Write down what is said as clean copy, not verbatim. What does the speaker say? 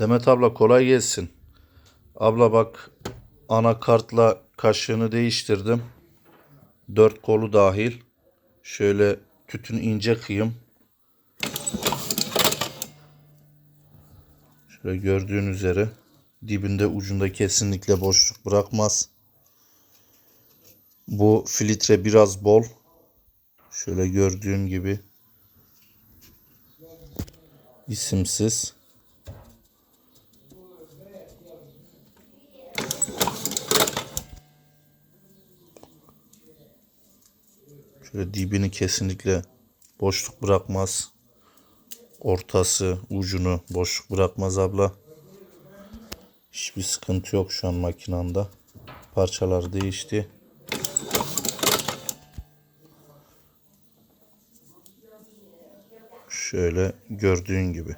Demet abla kolay gelsin. Abla bak, anakartla kaşığını değiştirdim. 4 kolu dahil. Şöyle tütün ince kıyım. Şöyle gördüğün üzere dibinde ucunda kesinlikle boşluk bırakmaz. Bu filtre biraz bol. Şöyle gördüğün gibi isimsiz. Şöyle dibini kesinlikle boşluk bırakmaz. Ortası, ucunu boşluk bırakmaz abla. Hiçbir sıkıntı yok şu an makinamda. Parçalar değişti. Şöyle gördüğün gibi.